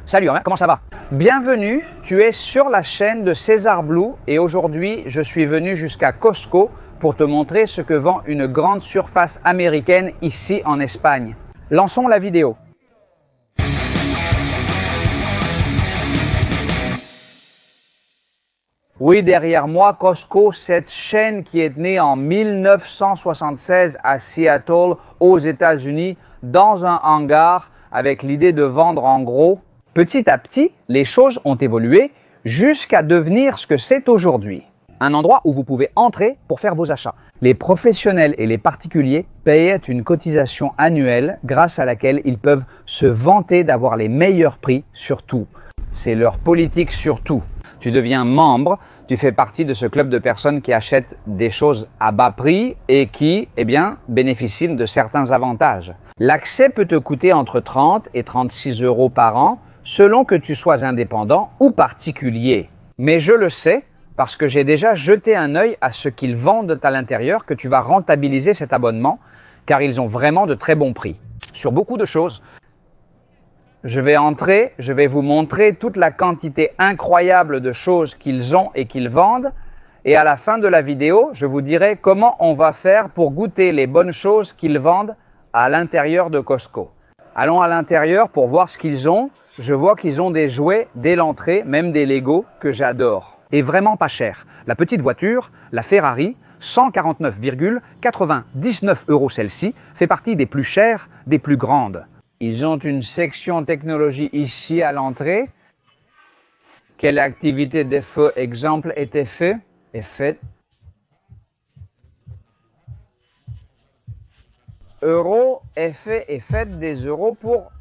Salut, comment ça va? Bienvenue, tu es sur la chaîne de César Blue et aujourd'hui je suis venu jusqu'à Costco pour te montrer ce que vend une grande surface américaine ici en Espagne. Lançons la vidéo. Oui, derrière moi, Costco, cette chaîne qui est née en 1976 à Seattle, aux États-Unis, dans un hangar avec l'idée de vendre en gros. Petit à petit, les choses ont évolué jusqu'à devenir ce que c'est aujourd'hui. Un endroit où vous pouvez entrer pour faire vos achats. Les professionnels et les particuliers payaient une cotisation annuelle grâce à laquelle ils peuvent se vanter d'avoir les meilleurs prix sur tout. C'est leur politique sur tout. Tu deviens membre, tu fais partie de ce club de personnes qui achètent des choses à bas prix et qui, bénéficient de certains avantages. L'accès peut te coûter entre 30 et 36 euros par an, selon que tu sois indépendant ou particulier. Mais je le sais, parce que j'ai déjà jeté un œil à ce qu'ils vendent à l'intérieur, que tu vas rentabiliser cet abonnement, car ils ont vraiment de très bons prix. Sur beaucoup de choses. Je vais entrer, je vais vous montrer toute la quantité incroyable de choses qu'ils ont et qu'ils vendent. Et à la fin de la vidéo, je vous dirai comment on va faire pour goûter les bonnes choses qu'ils vendent à l'intérieur de Costco. Allons à l'intérieur pour voir ce qu'ils ont. Je vois qu'ils ont des jouets dès l'entrée, même des Lego que j'adore. Et vraiment pas cher. La petite voiture, la Ferrari, 149,99 € celle-ci, fait partie des plus chères, des plus grandes. Ils ont une section technologie ici à l'entrée. Quelle activité de feu exemple est faite? Euros est fait des euros pour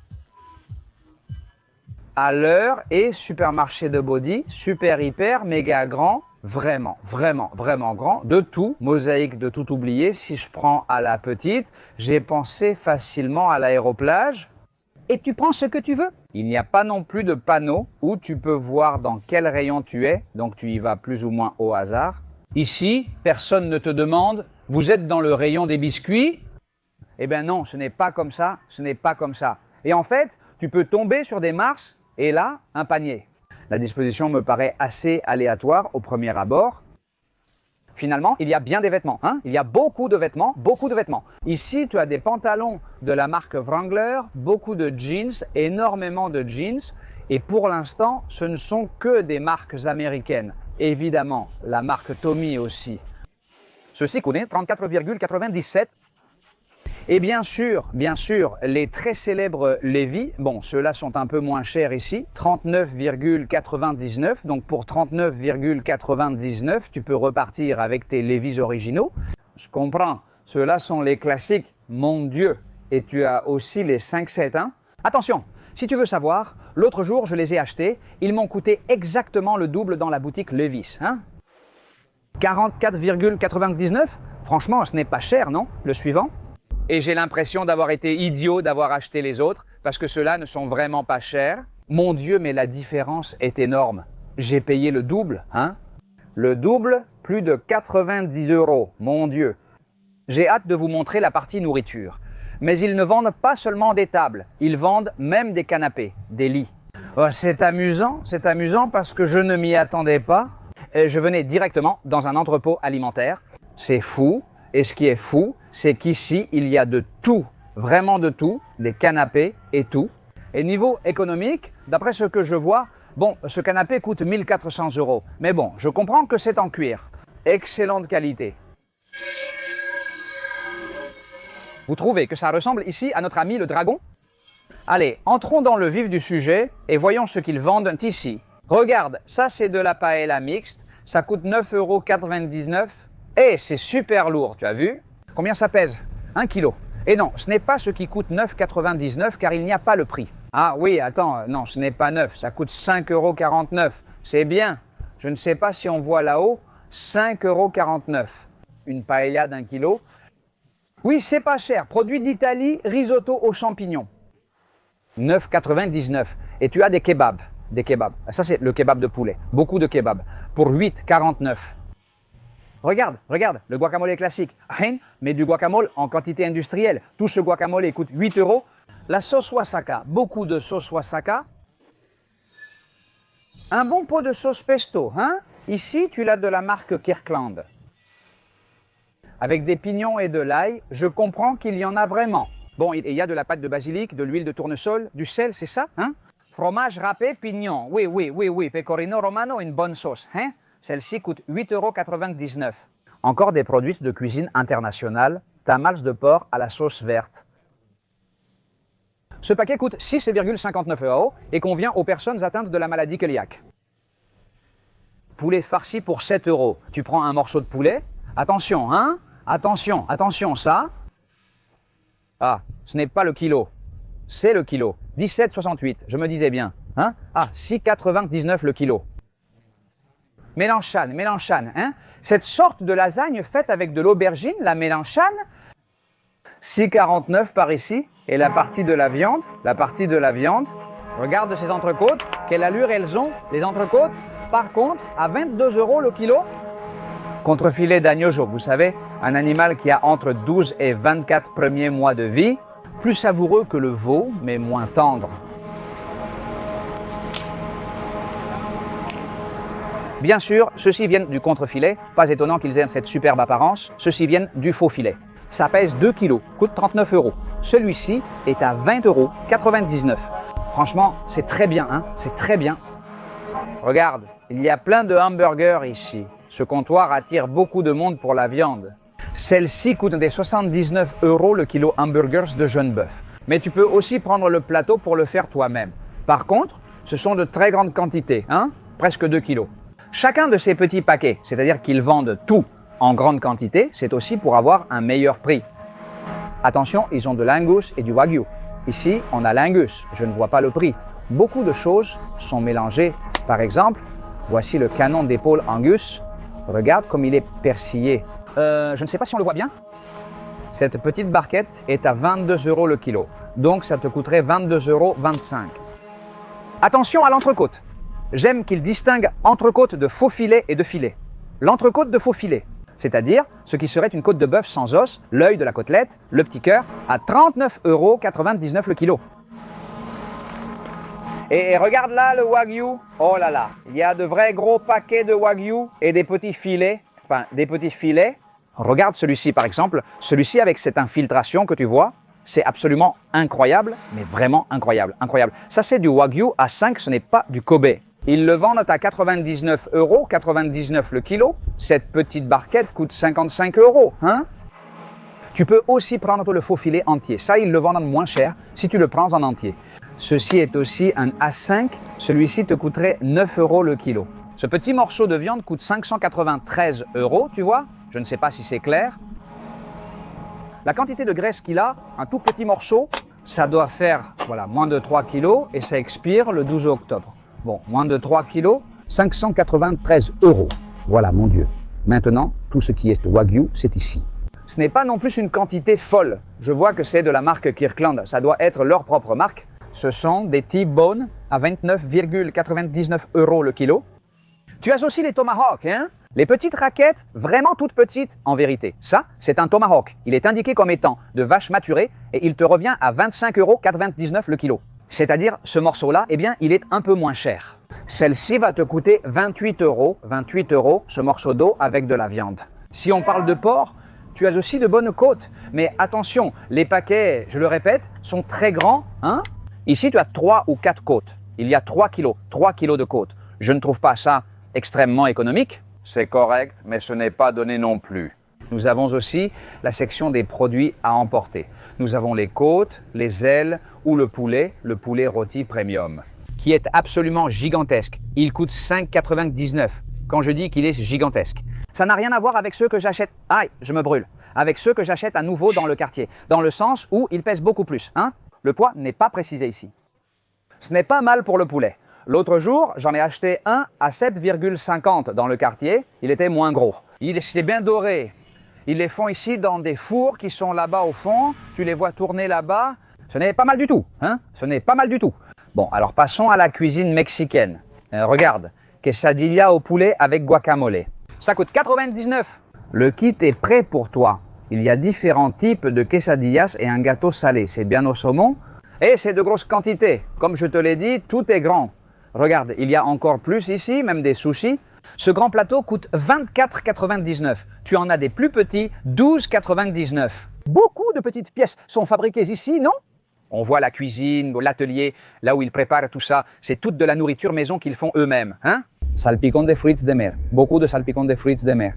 à l'heure et supermarché de body, super hyper méga grand, vraiment grand, de tout, mosaïque de tout oublier. Si je prends à la petite, j'ai pensé facilement à l'aéroplage. Et tu prends ce que tu veux. Il n'y a pas non plus de panneau où tu peux voir dans quel rayon tu es, donc tu y vas plus ou moins au hasard. Ici, personne ne te demande, vous êtes dans le rayon des biscuits? Eh bien non, ce n'est pas comme ça, ce n'est pas comme ça. Et en fait, tu peux tomber sur des marches et là, un panier. La disposition me paraît assez aléatoire au premier abord. Finalement, il y a bien des vêtements. Il y a beaucoup de vêtements, beaucoup de vêtements. Ici, tu as des pantalons de la marque Wrangler, beaucoup de jeans, énormément de jeans. Et pour l'instant, ce ne sont que des marques américaines. Évidemment, la marque Tommy aussi. Ceci coûte 34,97 €. Et bien sûr, les très célèbres Levi's, bon, ceux-là sont un peu moins chers ici, 39,99 €. Donc pour 39,99 €, tu peux repartir avec tes Levi's originaux. Je comprends, ceux-là sont les classiques, mon Dieu. Et tu as aussi les 5-7, Attention, si tu veux savoir, l'autre jour, je les ai achetés. Ils m'ont coûté exactement le double dans la boutique Levi's. 44,99 €. Franchement, ce n'est pas cher, non? Le suivant? Et j'ai l'impression d'avoir été idiot d'avoir acheté les autres parce que ceux-là ne sont vraiment pas chers. Mon Dieu, mais la différence est énorme. J'ai payé le double, Le double, plus de 90 €, mon Dieu. J'ai hâte de vous montrer la partie nourriture. Mais ils ne vendent pas seulement des tables, ils vendent même des canapés, des lits. Oh, c'est amusant parce que je ne m'y attendais pas. Je venais directement dans un entrepôt alimentaire. C'est fou. Et ce qui est fou, c'est qu'ici, il y a de tout, vraiment de tout, des canapés et tout. Et niveau économique, d'après ce que je vois, bon, ce canapé coûte 1400 €. Mais bon, je comprends que c'est en cuir. Excellente qualité. Vous trouvez que ça ressemble ici à notre ami le dragon? Allez, entrons dans le vif du sujet et voyons ce qu'ils vendent ici. Regarde, ça c'est de la paella mixte, ça coûte 9,99 €. Et c'est super lourd, tu as vu? Combien ça pèse? 1 kg. Et non, ce n'est pas ce qui coûte 9,99 € car il n'y a pas le prix. Ah oui, attends, non, ce n'est pas 9, ça coûte 5,49 €. C'est bien. Je ne sais pas si on voit là-haut, 5,49 €. Une paella d'1 kg. Oui, c'est pas cher. Produit d'Italie, risotto aux champignons. 9,99 €. Et tu as des kebabs. Ça, c'est le kebab de poulet. Beaucoup de kebabs. Pour 8,49 €. Regarde, le guacamole classique. Mais du guacamole en quantité industrielle. Tout ce guacamole coûte 8 €. La sauce Wasaka, beaucoup de sauce Wasaka. Un bon pot de sauce pesto, hein? Ici, tu l'as de la marque Kirkland. Avec des pignons et de l'ail, je comprends qu'il y en a vraiment. Bon, il y a de la pâte de basilic, de l'huile de tournesol, du sel, c'est ça, hein? Fromage râpé, pignon. Oui, pecorino romano, une bonne sauce, hein? Celle-ci coûte 8,99 €. Encore des produits de cuisine internationale, tamales de porc à la sauce verte. Ce paquet coûte 6,59 € et convient aux personnes atteintes de la maladie cœliaque. Poulet farci pour 7 €. Tu prends un morceau de poulet. Attention, hein? Attention, ça. Ah, ce n'est pas le kilo. C'est le kilo. 17,68, je me disais bien. Hein? Ah, 6,99 € le kilo. Mélanchane, hein? Cette sorte de lasagne faite avec de l'aubergine, la mélanchane, 6,49 € par ici. Et la partie de la viande, regarde ces entrecôtes, quelle allure elles ont, les entrecôtes, par contre, à 22 € le kilo. Contrefilet d'agneau, vous savez, un animal qui a entre 12 et 24 premiers mois de vie, plus savoureux que le veau, mais moins tendre. Bien sûr, ceux-ci viennent du contrefilet, pas étonnant qu'ils aient cette superbe apparence, ceux-ci viennent du faux filet. Ça pèse 2 kg, coûte 39 €. Celui-ci est à 20,99 €. Franchement, c'est très bien, hein, c'est très bien. Regarde, il y a plein de hamburgers ici. Ce comptoir attire beaucoup de monde pour la viande. Celle-ci coûte des 79 € le kilo hamburgers de jeune bœuf. Mais tu peux aussi prendre le plateau pour le faire toi-même. Par contre, ce sont de très grandes quantités, hein, presque 2 kilos. Chacun de ces petits paquets, c'est-à-dire qu'ils vendent tout en grande quantité, c'est aussi pour avoir un meilleur prix. Attention, ils ont de l'Angus et du Wagyu. Ici, on a l'Angus, je ne vois pas le prix. Beaucoup de choses sont mélangées. Par exemple, voici le canon d'épaule Angus. Regarde comme il est persillé. Je ne sais pas si on le voit bien. Cette petite barquette est à 22 € le kilo. Donc ça te coûterait 22,25 €. Attention à l'entrecôte. J'aime qu'il distingue entrecôte de faux filet et de filet. L'entrecôte de faux filet, c'est-à-dire ce qui serait une côte de bœuf sans os, l'œil de la côtelette, le petit cœur, à 39,99 € le kilo. Et regarde là le Wagyu, oh là là, il y a de vrais gros paquets de Wagyu et des petits filets, Regarde celui-ci par exemple, celui-ci avec cette infiltration que tu vois, c'est absolument incroyable, mais vraiment incroyable. Ça c'est du Wagyu A5, ce n'est pas du Kobe. Ils le vendent à 99,99 € le kilo. Cette petite barquette coûte 55 €, hein? Tu peux aussi prendre le faux filet entier. Ça, ils le vendent moins cher si tu le prends en entier. Ceci est aussi un A5. Celui-ci te coûterait 9 € le kilo. Ce petit morceau de viande coûte 593 €, tu vois? Je ne sais pas si c'est clair. La quantité de graisse qu'il a, un tout petit morceau, ça doit faire moins de 3 kg et ça expire le 12 octobre. Bon, moins de 3 kg, 593 €. Voilà, mon Dieu. Maintenant, tout ce qui est Wagyu, c'est ici. Ce n'est pas non plus une quantité folle. Je vois que c'est de la marque Kirkland. Ça doit être leur propre marque. Ce sont des T-bone à 29,99 € le kilo. Tu as aussi les tomahawks, hein? Les petites raquettes, vraiment toutes petites en vérité. Ça, c'est un tomahawk. Il est indiqué comme étant de vache maturée et il te revient à 25,99 € le kilo. C'est-à-dire, ce morceau-là, eh bien, il est un peu moins cher. Celle-ci va te coûter 28 €, ce morceau d'eau avec de la viande. Si on parle de porc, tu as aussi de bonnes côtes. Mais attention, les paquets, je le répète, sont très grands, hein? Ici, tu as 3 ou 4 côtes. Il y a 3 kilos de côtes. Je ne trouve pas ça extrêmement économique. C'est correct, mais ce n'est pas donné non plus. Nous avons aussi la section des produits à emporter. Nous avons les côtes, les ailes ou le poulet rôti premium, qui est absolument gigantesque. Il coûte 5,99 € quand je dis qu'il est gigantesque. Ça n'a rien à voir avec ceux que j'achète... Aïe, je me brûle. Avec ceux que j'achète à nouveau dans le quartier, dans le sens où ils pèsent beaucoup plus, hein? Le poids n'est pas précisé ici. Ce n'est pas mal pour le poulet. L'autre jour, j'en ai acheté un à 7,50 € dans le quartier. Il était moins gros. Il était bien doré. Ils les font ici dans des fours qui sont là-bas au fond. Tu les vois tourner là-bas. Ce n'est pas mal du tout, hein? Ce n'est pas mal du tout. Bon, alors passons à la cuisine mexicaine. Regarde, quesadilla au poulet avec guacamole. Ça coûte 99 €. Le kit est prêt pour toi. Il y a différents types de quesadillas et un gâteau salé. C'est bien au saumon et c'est de grosses quantités. Comme je te l'ai dit, tout est grand. Regarde, il y a encore plus ici, même des sushis. Ce grand plateau coûte 24,99. Tu en as des plus petits, 12,99. Beaucoup de petites pièces sont fabriquées ici, non? On voit la cuisine, l'atelier, là où ils préparent tout ça. C'est toute de la nourriture maison qu'ils font eux-mêmes. Hein? Salpicón de fruits de mer. Beaucoup de salpicón de fruits de mer.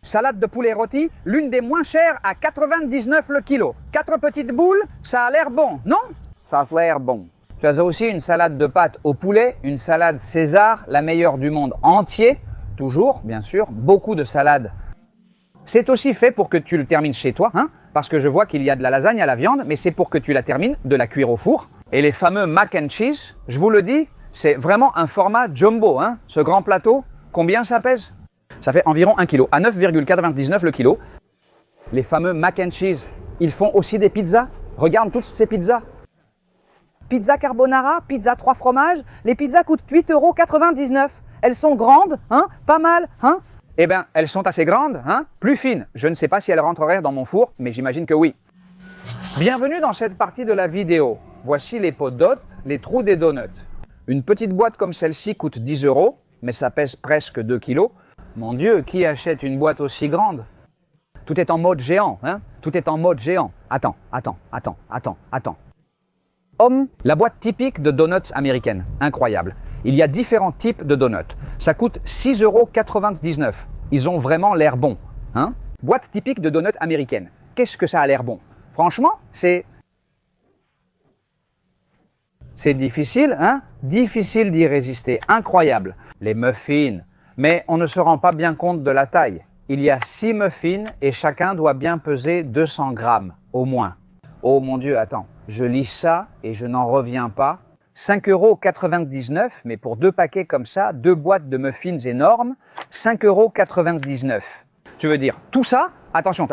Salade de poulet rôti, l'une des moins chères à 99 le kilo. 4 petites boules, ça a l'air bon, non? Ça a l'air bon. Tu as aussi une salade de pâtes au poulet, une salade César, la meilleure du monde entier. Toujours, bien sûr, beaucoup de salades. C'est aussi fait pour que tu le termines chez toi, hein? Parce que je vois qu'il y a de la lasagne à la viande, mais c'est pour que tu la termines de la cuire au four. Et les fameux mac and cheese, je vous le dis, c'est vraiment un format jumbo, hein? Ce grand plateau, combien ça pèse? Ça fait environ 1 kg, à 9,99 le kilo. Les fameux mac and cheese, ils font aussi des pizzas. Regarde toutes ces pizzas. Pizza carbonara, pizza 3 fromages, les pizzas coûtent 8,99 €. Elles sont grandes, hein? Pas mal, hein? Eh bien, elles sont assez grandes, hein? Plus fines. Je ne sais pas si elles rentreraient dans mon four, mais j'imagine que oui. Bienvenue dans cette partie de la vidéo. Voici les pots d'hôtes, les trous des donuts. Une petite boîte comme celle-ci coûte 10 €, mais ça pèse presque 2 kg. Mon Dieu, qui achète une boîte aussi grande? Tout est en mode géant, hein? Tout est en mode géant. Attends. La boîte typique de donuts américaine. Incroyable. Il y a différents types de donuts. Ça coûte 6,99 €. Ils ont vraiment l'air bons, hein? Boîte typique de donuts américaine. Qu'est-ce que ça a l'air bon? Franchement, c'est difficile, hein? Difficile d'y résister. Incroyable. Les muffins. Mais on ne se rend pas bien compte de la taille. Il y a 6 muffins et chacun doit bien peser 200 grammes, au moins. Oh mon Dieu, attends. Je lis ça et je n'en reviens pas. 5,99 €, mais pour 2 paquets comme ça, 2 boîtes de muffins énormes, 5,99 €. Tu veux dire tout ça? Attention,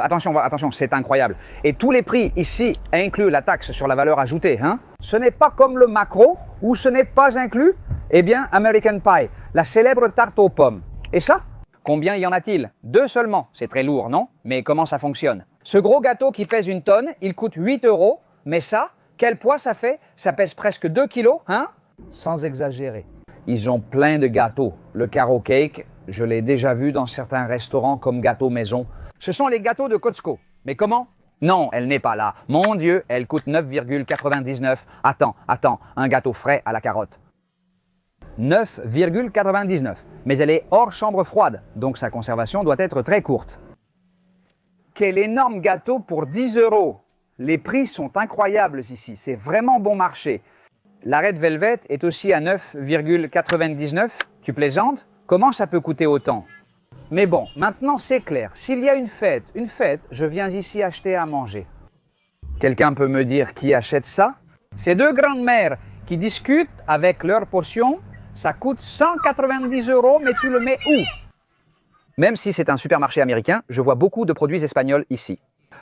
c'est incroyable. Et tous les prix ici incluent la taxe sur la valeur ajoutée, hein? Ce n'est pas comme le maquereau, où ce n'est pas inclus. Eh bien, American Pie, la célèbre tarte aux pommes. Et ça? Combien y en a-t-il? 2 seulement. C'est très lourd, non? Mais comment ça fonctionne? Ce gros gâteau qui pèse 1 tonne, il coûte 8 €. Mais ça, quel poids ça fait? Ça pèse presque 2 kilos, hein? Sans exagérer. Ils ont plein de gâteaux. Le carrot cake, je l'ai déjà vu dans certains restaurants comme gâteau maison. Ce sont les gâteaux de Costco. Mais comment? Non, elle n'est pas là. Mon Dieu, elle coûte 9,99 €. Attends, un gâteau frais à la carotte. 9,99 €. Mais elle est hors chambre froide, donc sa conservation doit être très courte. Quel énorme gâteau pour 10 €. Les prix sont incroyables ici, c'est vraiment bon marché. La Red Velvet est aussi à 9,99 €. Tu plaisantes? Comment ça peut coûter autant? Mais bon, maintenant c'est clair. S'il y a une fête, je viens ici acheter à manger. Quelqu'un peut me dire qui achète ça? Ces 2 grandes-mères qui discutent avec leur portion, ça coûte 190 €, mais tu le mets où? Même si c'est un supermarché américain, je vois beaucoup de produits espagnols ici.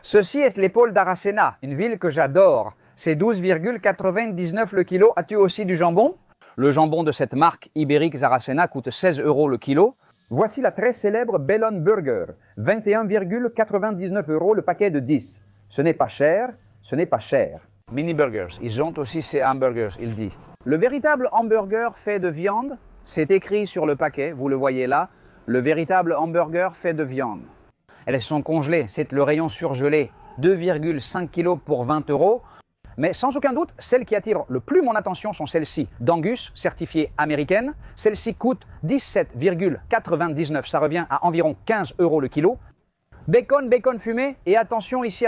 Ceci est l'épaule d'Aracena, une ville que j'adore. C'est 12,99 € le kilo. As-tu aussi du jambon? Le jambon de cette marque ibérique Aracena coûte 16 € le kilo. Voici la très célèbre Bellon Burger, 21,99 € le paquet de 10. Ce n'est pas cher, ce n'est pas cher. Mini burgers, ils ont aussi ces hamburgers, il dit. Le véritable hamburger fait de viande, c'est écrit sur le paquet, vous le voyez là. Le véritable hamburger fait de viande. Elles sont congelées, c'est le rayon surgelé, 2,5 kg pour 20 €. Mais sans aucun doute, celles qui attirent le plus mon attention sont celles-ci, d'Angus, certifiée américaine. Celle-ci coûte 17,99 €, ça revient à environ 15 € le kilo. Bacon fumé, et attention ici,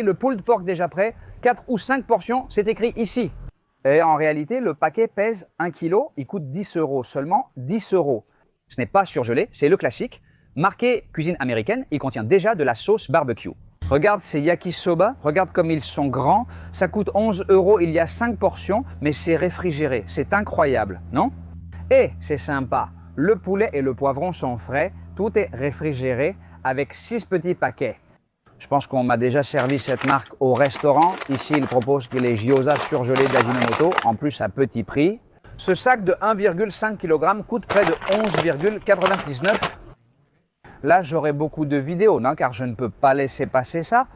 le pulled pork déjà prêt, 4 ou 5 portions, c'est écrit ici. Et en réalité, le paquet pèse 1 kg, il coûte 10 € seulement, 10 €. Ce n'est pas surgelé, c'est le classique. Marqué cuisine américaine, il contient déjà de la sauce barbecue. Regarde ces yakisoba, regarde comme ils sont grands. Ça coûte 11 €, il y a 5 portions, mais c'est réfrigéré. C'est incroyable, non? Et c'est sympa, le poulet et le poivron sont frais, tout est réfrigéré avec 6 petits paquets. Je pense qu'on m'a déjà servi cette marque au restaurant. Ici, ils proposent les gyoza surgelés d'Ajinomoto, en plus à petit prix. Ce sac de 1,5 kg coûte près de 11,99 €. Là, j'aurai beaucoup de vidéos, non, car je ne peux pas laisser passer ça.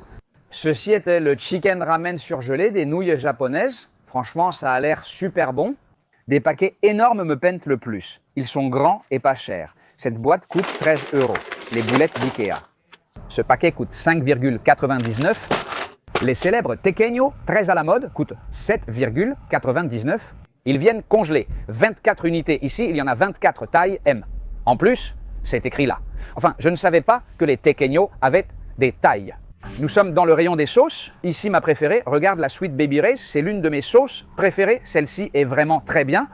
Ceci était le chicken ramen surgelé des nouilles japonaises. Franchement, ça a l'air super bon. Des paquets énormes me peinent le plus. Ils sont grands et pas chers. Cette boîte coûte 13 €. Les boulettes d'Ikea. Ce paquet coûte 5,99. Les célèbres Tequeño, très à la mode, coûtent 7,99. Ils viennent congelés. 24 unités ici, il y en a 24 taille M. En plus, c'est écrit là. Enfin, je ne savais pas que les Tequeño avaient des tailles. Nous sommes dans le rayon des sauces. Ici, ma préférée. Regarde la Sweet Baby Ray's. C'est l'une de mes sauces préférées. Celle-ci est vraiment très bien.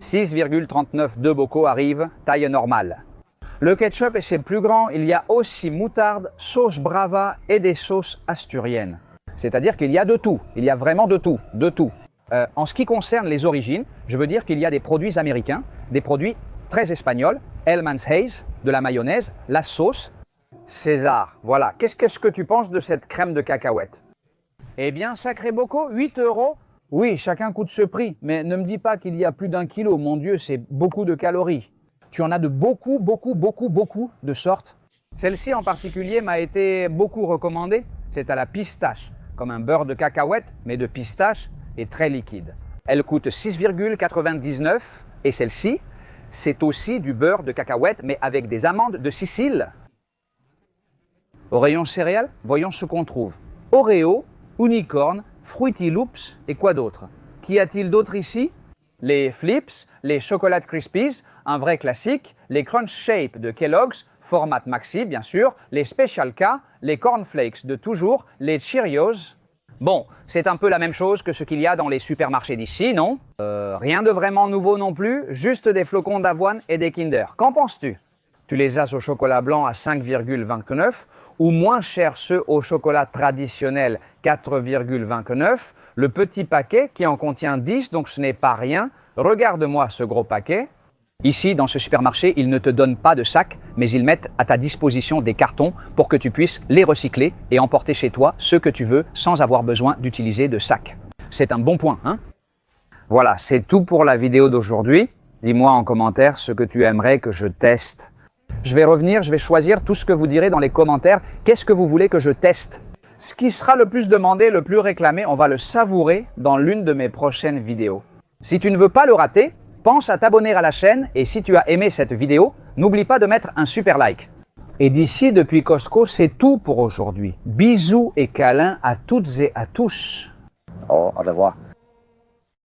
6,39 de bocaux arrive, taille normale. Le ketchup et c'est plus grand. Il y a aussi moutarde, sauce brava et des sauces asturiennes. C'est-à-dire qu'il y a de tout. Il y a vraiment de tout. De tout. En ce qui concerne les origines, je veux dire qu'il y a des produits américains, des produits très espagnols. Hellmann's Haze, de la mayonnaise, la sauce. César, voilà. Qu'est-ce que tu penses de cette crème de cacahuète? Eh bien, sacré bocaux, 8 €. Oui, chacun coûte ce prix, mais ne me dis pas qu'il y a plus d'1 kilo. Mon Dieu, c'est beaucoup de calories. Tu en as de beaucoup de sortes. Celle-ci en particulier m'a été beaucoup recommandée. C'est à la pistache, comme un beurre de cacahuète, mais de pistache et très liquide. Elle coûte 6,99 et celle-ci, c'est aussi du beurre de cacahuète, mais avec des amandes de Sicile. Au rayon céréales, voyons ce qu'on trouve. Oreo, Unicorn, Fruity Loops et quoi d'autre? Qu'y a-t-il d'autre ici? Les Flips, les Chocolate Krispies, un vrai classique, les Crunch Shape de Kellogg's, format maxi bien sûr, les Special K, les Corn Flakes de toujours, les Cheerios. Bon, c'est un peu la même chose que ce qu'il y a dans les supermarchés d'ici, non? Rien de vraiment nouveau non plus, juste des flocons d'avoine et des Kinder. Qu'en penses-tu? Tu les as au chocolat blanc à 5,29 ou moins cher ceux au chocolat traditionnel 4,29. Le petit paquet qui en contient 10, donc ce n'est pas rien. Regarde-moi ce gros paquet. Ici, dans ce supermarché, ils ne te donnent pas de sac, mais ils mettent à ta disposition des cartons pour que tu puisses les recycler et emporter chez toi ce que tu veux sans avoir besoin d'utiliser de sac. C'est un bon point, hein? Voilà, c'est tout pour la vidéo d'aujourd'hui. Dis-moi en commentaire ce que tu aimerais que je teste. Je vais revenir, je vais choisir tout ce que vous direz dans les commentaires. Qu'est-ce que vous voulez que je teste? Ce qui sera le plus demandé, le plus réclamé, on va le savourer dans l'une de mes prochaines vidéos. Si tu ne veux pas le rater, pense à t'abonner à la chaîne et si tu as aimé cette vidéo, n'oublie pas de mettre un super like. Et d'ici, depuis Costco, c'est tout pour aujourd'hui. Bisous et câlins à toutes et à tous. Au revoir.